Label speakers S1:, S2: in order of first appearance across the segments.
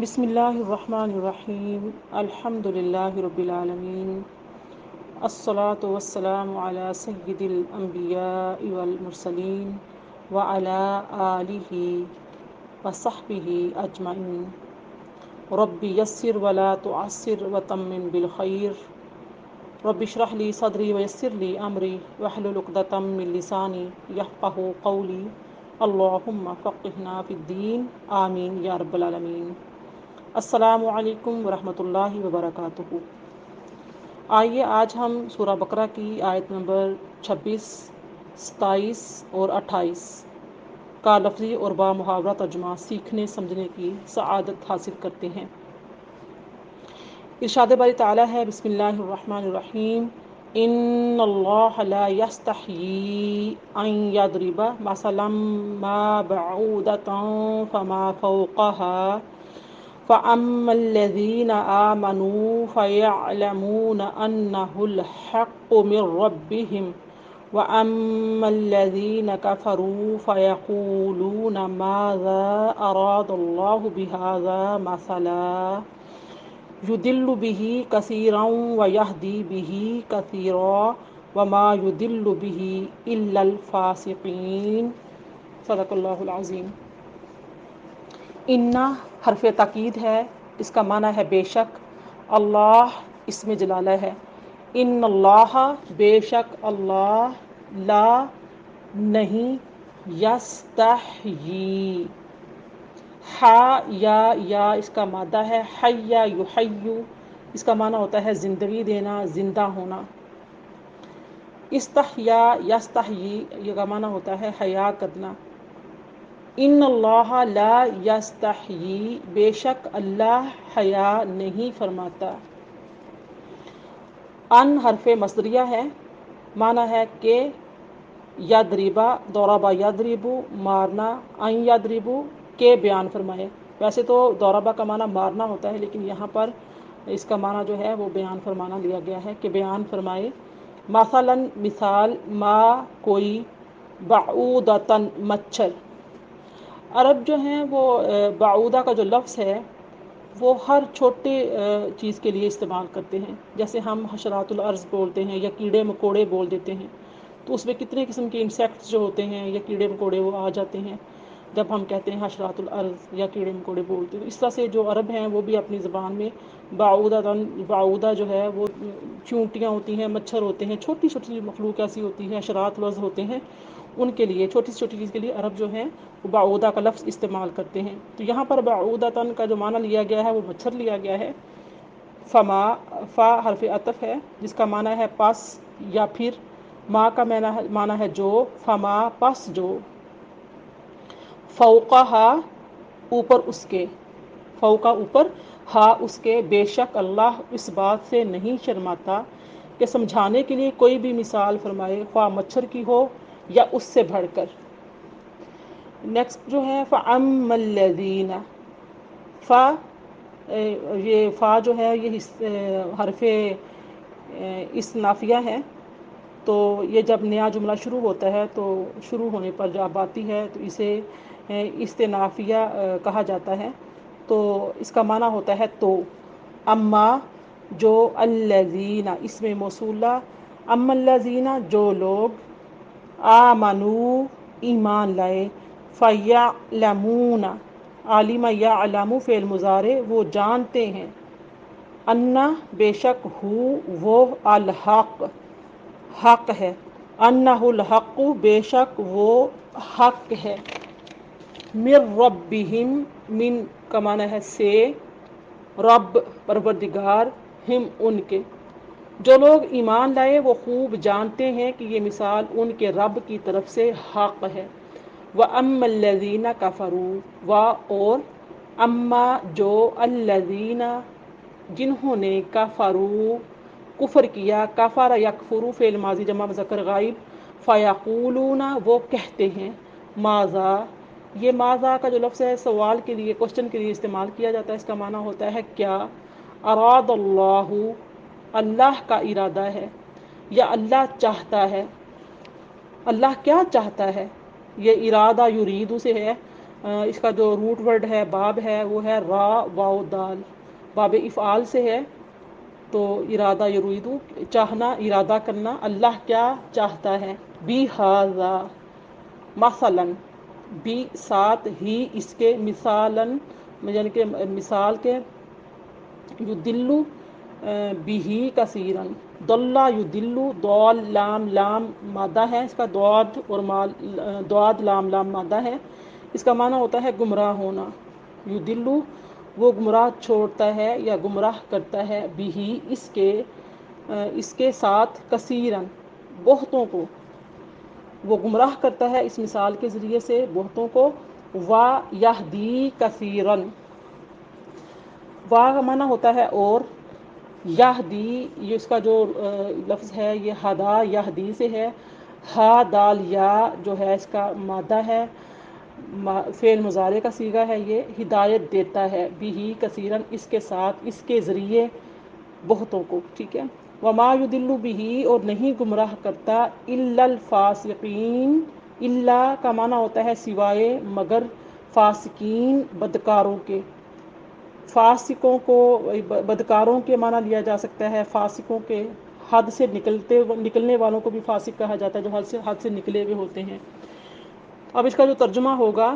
S1: بسم اللہ الرحمن الرحیم الحمد للہ رب العالمین الصلاة والسلام علی سید الانبیاء والمرسلین وعلی آلہ وصحبہ اجمعین رب یسر ولا تعسر وتمم بالخیر رب اشرح لی صدری ویسر لی امری واحلل عقدۃ من لسانی یفقہوا قولی اللہم فقہنا فی الدین آمین یا رب العالمین۔ السلام علیکم ورحمۃ اللہ وبرکاتہ۔ آئیے آج ہم سورہ بقرہ کی آیت نمبر 26، 27 اور 28 کا لفظی اور با محاورہ ترجمہ سیکھنے سمجھنے کی سعادت حاصل کرتے ہیں۔ ارشاد باری تعالیٰ ہے، بسم اللہ الرحمن الرحیم، ان اللہ لا یستحیی ان یضرب مثلا ما بعودۃ فما فوقها فأما الذین آمنوا فیعلمون انہ الحق من ربہم وأما الذین کفروا فیقولون ماذا اراد اللہ بہذا مثلا یضل بہ کثیرا ویہدی بہ کثیرا وما یضل بہ الا الفاسقین۔ صدق اللہ العظیم۔ انا حرف تاکید ہے، اس کا معنی ہے بے شک، اللہ اسم جلالہ ہے۔ ان اللہ بے شک اللہ، لا نہیں، یستحیی یا اس کا مادہ ہے، حیا یحیو اس کا معنی ہوتا ہے زندگی دینا، زندہ ہونا۔ استحیا یستحیی یہ کا معنی ہوتا ہے حیا کرنا۔ ان اللہ لا یستحیی بے شک اللہ حیا نہیں فرماتا۔ ان حرف مصدریہ ہے، معنی ہے کہ یضربا ضربا یضرب مارنا، ان یضرب کے بیان فرمائے۔ ویسے تو ضربا کا معنی مارنا ہوتا ہے، لیکن یہاں پر اس کا معنی جو ہے وہ بیان فرمانا لیا گیا ہے کہ بیان فرمائے۔ مثلاً مثال، ما کوئی، بعودتاً مچھر۔ عرب جو ہیں وہ بعودہ کا جو لفظ ہے وہ ہر چھوٹے چیز کے لیے استعمال کرتے ہیں، جیسے ہم حشرات الارض بولتے ہیں یا کیڑے مکوڑے بول دیتے ہیں، تو اس میں کتنے قسم کے انسیکٹس جو ہوتے ہیں یا کیڑے مکوڑے وہ آ جاتے ہیں جب ہم کہتے ہیں حشرات الارض یا کیڑے مکوڑے بولتے ہیں۔ اس طرح سے جو عرب ہیں وہ بھی اپنی زبان میں بعودہ جو ہے وہ چونٹیاں ہوتی ہیں، مچھر ہوتے ہیں، چھوٹی چھوٹی مخلوق ایسی ہوتی ہے، حشرات الارض ہوتے ہیں، ان کے لیے چھوٹی سے چھوٹی چیز کے لیے عرب جو ہیں وہ بعودہ کا لفظ استعمال کرتے ہیں۔ تو یہاں پر بعودتاً کا جو معنی لیا گیا ہے وہ مچھر لیا گیا ہے۔ فما، فا حرف عطف ہے جس کا معنی ہے پس یا پھر، ما کا معنی ہے جو، فما پس جو، فوقہا اوپر اس کے، فوقہ اوپر، ہا اس کے، بے شک اللہ اس بات سے نہیں شرماتا کہ سمجھانے کے لیے کوئی بھی مثال فرمائے، خواہ مچھر کی ہو یا اس سے بڑھ کر۔ نیکسٹ جو ہے فَأَمَّا الَّذِينَ، فا یہ فا جو ہے یہ حرف استنافیہ ہے، تو یہ جب نیا جملہ شروع ہوتا ہے تو شروع ہونے پر جب آتی ہے تو اسے استنافیہ کہا جاتا ہے، تو اس کا معنی ہوتا ہے تو۔ اما جو، الذین اس میں موصولہ، اما الذین جو لوگ، آمنو ایمان لائے، فیعلمون عالم یعلم فعل مضارع وہ جانتے ہیں، انا بے شک ہو وہ، الحق حق ہے، انہ الحق بے شک وہ حق ہے، من ربہم من کا معنی ہے سے، رب پروردگار، ہم ان کے، جو لوگ ایمان لائے وہ خوب جانتے ہیں کہ یہ مثال ان کے رب کی طرف سے حق ہے۔ وَأَمَّا الَّذِينَ كَفَرُوا اور اما جو، الذین جنہوں نے، کفروا کفر کیا، کفر یکفر فعل ماضی جمع مذکر غائب، فیقولون وہ کہتے ہیں، ماذا یہ ماذا کا جو لفظ ہے سوال کے لیے، کوشچن کے لیے استعمال کیا جاتا ہے، اس کا معنی ہوتا ہے کیا، اراد اللہ اللہ کا ارادہ ہے یا اللہ چاہتا ہے، اللہ کیا چاہتا ہے، یہ ارادہ یریدو سے ہے، اس کا جو روٹ ورڈ ہے باب ہے وہ ہے را واو دال، باب افعال سے ہے، تو ارادہ یریدو چاہنا، ارادہ کرنا، اللہ کیا چاہتا ہے، بی ہاذا مثلاً، بھی ساتھ ہی اس کے، مثالاً یعنی کہ مثال کے، یدلو بھی کثیراً، دلہ یدلو، دال لام لام مادہ ہے اس کا، دعاد اور دعاد لام لام مادہ ہے، اس کا معنی ہوتا ہے گمراہ ہونا، یدلو وہ گمراہ چھوڑتا ہے یا گمراہ کرتا ہے، بھی اس کے ساتھ، کثیراً بہتوں کو، وہ گمراہ کرتا ہے اس مثال کے ذریعے سے بہتوں کو، وا یہدی کثیراً، وا کا معنی ہوتا ہے اور، یہدی یہ اس کا جو لفظ ہے یہ ہدا یہدی سے ہے، ہا دال یا جو ہے اس کا مادہ ہے، فعل مضارع کا صیغہ ہے، یہ ہدایت دیتا ہے، بھی کثیراً اس کے ساتھ، اس کے ذریعے بہتوں کو، ٹھیک ہے، وما یضل به اور نہیں گمراہ کرتا، الا الفاسقین، الا کا معنی ہوتا ہے سوائے، مگر، فاسقین بدکاروں کے، فاسقوں کو بدکاروں کے معنی لیا جا سکتا ہے، فاسقوں کے حد سے نکلنے والوں کو بھی فاسق کہا جاتا ہے، جو حد سے نکلے ہوئے ہوتے ہیں۔ اب اس کا جو ترجمہ ہوگا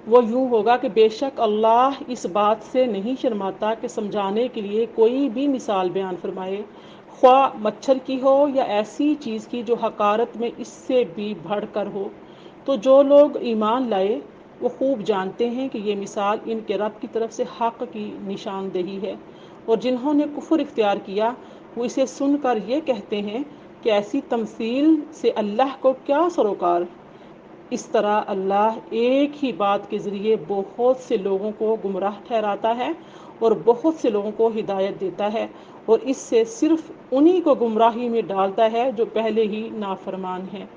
S1: وہ یوں ہوگا کہ بے شک اللہ اس بات سے نہیں شرماتا کہ سمجھانے کے لیے کوئی بھی مثال بیان فرمائے، خواہ مچھر کی ہو یا ایسی چیز کی جو حقارت میں اس سے بھی بڑھ کر ہو، تو جو لوگ ایمان لائے وہ خوب جانتے ہیں کہ یہ مثال ان کے رب کی طرف سے حق کی نشاندہی ہے، اور جنہوں نے کفر اختیار کیا وہ اسے سن کر یہ کہتے ہیں کہ ایسی تمثیل سے اللہ کو کیا سروکار۔ اس طرح اللہ ایک ہی بات کے ذریعے بہت سے لوگوں کو گمراہ ٹھہراتا ہے اور بہت سے لوگوں کو ہدایت دیتا ہے، اور اس سے صرف انہی کو گمراہی میں ڈالتا ہے جو پہلے ہی نافرمان ہیں۔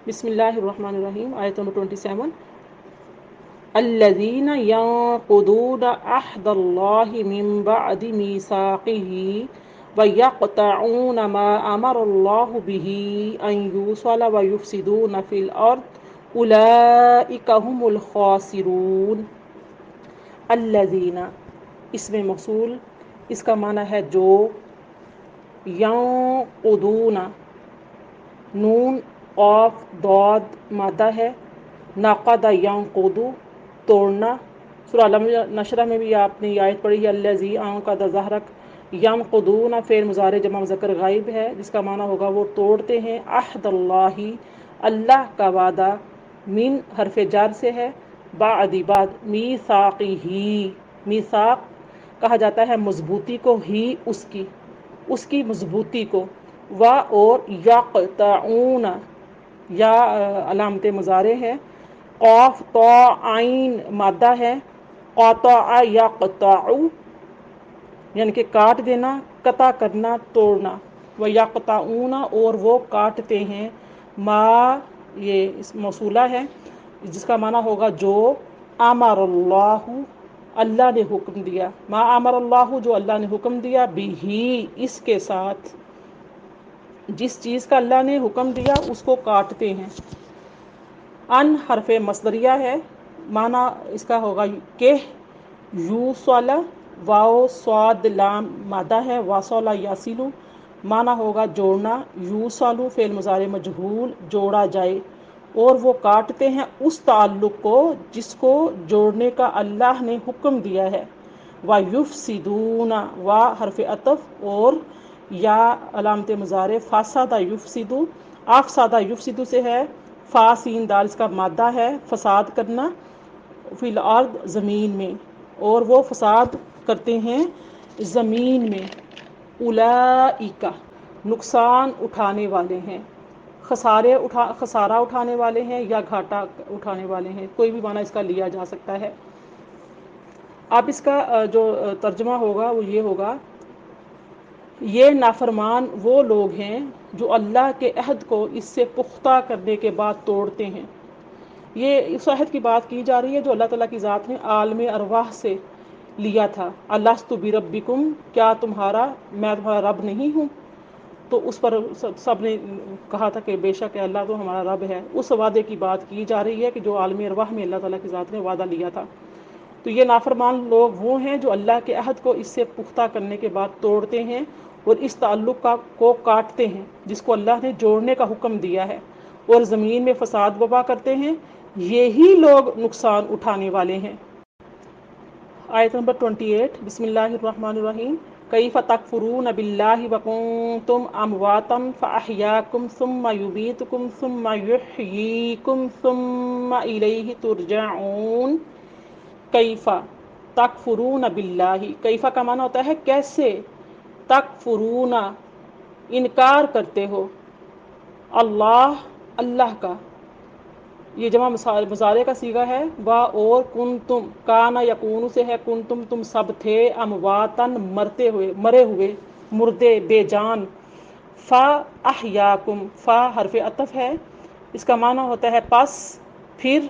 S1: بسم اللہ الرحمن الرحیم، آیت نمبر 27، الذین ینقضون عہد اللہ من بعد میثاقہ وَيَقْطَعُونَ مَا أَمَرَ اللَّهُ بِهِ أَن يُوصَلَ وَيُفْسِدُونَ فِي الْأَرْضِ أُولَئِكَ هُمُ الْخَاسِرُونَ۔ الذین، اسم موصول، اس کا معنی ہے جو، ینقضون، نون قاف ضاد مادہ ہے، نقض ینقض توڑنا، سورہ نشرہ میں بھی آپ نے یہ آیت پڑھی ہے، الذی انقض ظہرک، ینقضون فعل مضارع جمع مذکر غائب ہے جس کا معنی ہوگا وہ توڑتے ہیں، عہد اللہ، اللہ کا وعدہ، من حرف جر سے ہے، بعد میثاقہ، میثاق کہا جاتا ہے مضبوطی کو، ہی اس کی مضبوطی کو، اور یقطعون، یا علامت مضارع ہے، قاف طا عین مادہ ہے، قطع یقطع یعنی کہ کاٹ دینا، قطع کرنا، توڑنا، وَيَقْطَعُونَ اور وہ کاٹتے ہیں، ما یہ موصولہ ہے جس کا معنی ہوگا جو، امر اللہ اللہ نے حکم دیا، ما امر اللہ جو اللہ نے حکم دیا، بھی اس کے ساتھ، جس چیز کا اللہ نے حکم دیا اس کو کاٹتے ہیں۔ ان حرف مصدریہ ہے، معنی اس کا ہوگا کہ، یوصل، واو صاد لام مادہ ہے، واصل یصل، معنی ہوگا جوڑنا، یوصل فعل مضارع مجہول جوڑا جائے، اور وہ کاٹتے ہیں اس تعلق کو جس کو جوڑنے کا اللہ نے حکم دیا ہے، وَيُفْسِدُونَ وا حرف عطف، اور یا علامت مضارع فسد یفسد، افسد یفسد سے ہے، فا سین دال اس کا مادہ ہے، فساد کرنا، فی الارض زمین میں، اور وہ فساد کرتے ہیں زمین میں، اولئک نقصان اٹھانے والے ہیں، خسارہ اٹھانے والے ہیں یا گھاٹا اٹھانے والے ہیں، کوئی بھی معنی اس کا لیا جا سکتا ہے۔ اب اس کا جو ترجمہ ہوگا وہ یہ ہوگا، یہ نافرمان وہ لوگ ہیں جو اللہ کے عہد کو اس سے پختہ کرنے کے بعد توڑتے ہیں۔ یہ اس عہد کی بات کی جا رہی ہے جو اللہ تعالیٰ کی ذات نے عالم ارواح سے لیا تھا، الست بربکم، کیا میں تمہارا رب نہیں ہوں، تو اس پر سب نے کہا تھا کہ بے شک اللہ تو ہمارا رب ہے. اس وعدے کی بات کی جا رہی ہے کہ جو عالم ارواح میں اللہ تعالیٰ کی ذات نے وعدہ لیا تھا. تو یہ نافرمان لوگ وہ ہیں جو اللہ کے عہد کو اس سے پختہ کرنے کے بعد توڑتے ہیں اور اس تعلق کو کاٹتے ہیں جس کو اللہ نے جوڑنے کا حکم دیا ہے, اور زمین میں فساد وبا کرتے ہیں. یہی لوگ نقصان اٹھانے والے ہیں. آیت نمبر 28. بسم اللہ الرحمن الرحیم. کیف تکفرون باللہ وکنتم امواتا فاحیاکم ثم یمیتکم ثم یحییکم ثم الیہ ترجعون. کیف تکفرون باللہ, کیف کا معنی ہوتا ہے کیسے, تکفرون انکار کرتے ہو, اللہ کا, یہ جمع مضارع کا صیغہ ہے. وا اور کنتم, کانا یکون سے ہے, کنتم تم سب تھے, امواتن مرتے ہوئے, مرے ہوئے, مردے, بے جان. فا احیاکم, فا حرف عطف ہے, اس کا معنی ہوتا ہے پس, پھر.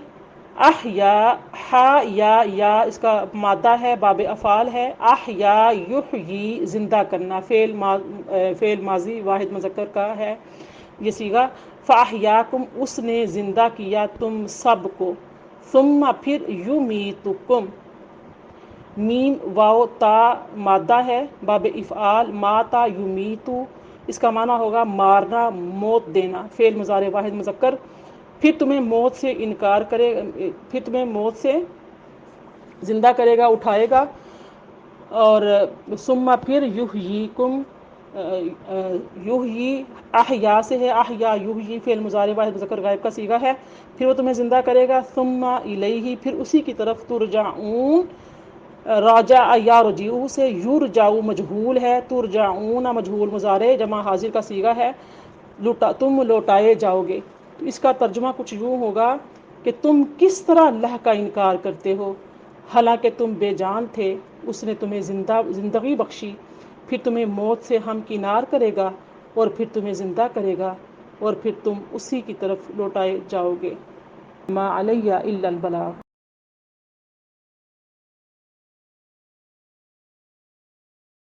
S1: احیا, ہا یا اس کا مادہ ہے, باب افعال ہے. احیا یحیی زندہ کرنا, فعل ماضی واحد مذکر کا ہے یہ صیغہ. فاحیاکم اس نے زندہ کیا تم سب کو. ثم پھر یمیتکم, میم واو تا مادہ ہے, باب افعال ماتا یمیتو, اس کا معنی ہوگا مارنا, موت دینا, فعل مضارع واحد مذکر. پھر تمہیں موت سے انکار کرے, پھر تمہیں موت سے زندہ کرے گا, اٹھائے گا. اور ثم پھر یحییکم, یحیی احیا سے ہے, احیا یحیی فعل مضارع واحد مذکر غائب کا صیغہ ہے. پھر وہ تمہیں زندہ کرے گا. ثم الیہ, پھر اسی کی طرف ترجعون, راجع یا رجیع سے, یرجعو مجہول ہے, ترجعون مجہول مضارع جمع حاضر کا صیغہ ہے, تم لوٹائے جاؤ گے. تو اس کا ترجمہ کچھ یوں ہوگا کہ تم کس طرح اللہ کا انکار کرتے ہو, حالانکہ تم بے جان تھے, اس نے تمہیں زندگی بخشی, پھر تمہیں موت سے ہمکنار کرے گا, اور پھر تمہیں زندہ کرے گا, اور پھر تم اسی کی طرف لوٹائے جاؤ گے. ما علیہ الا البلاغ.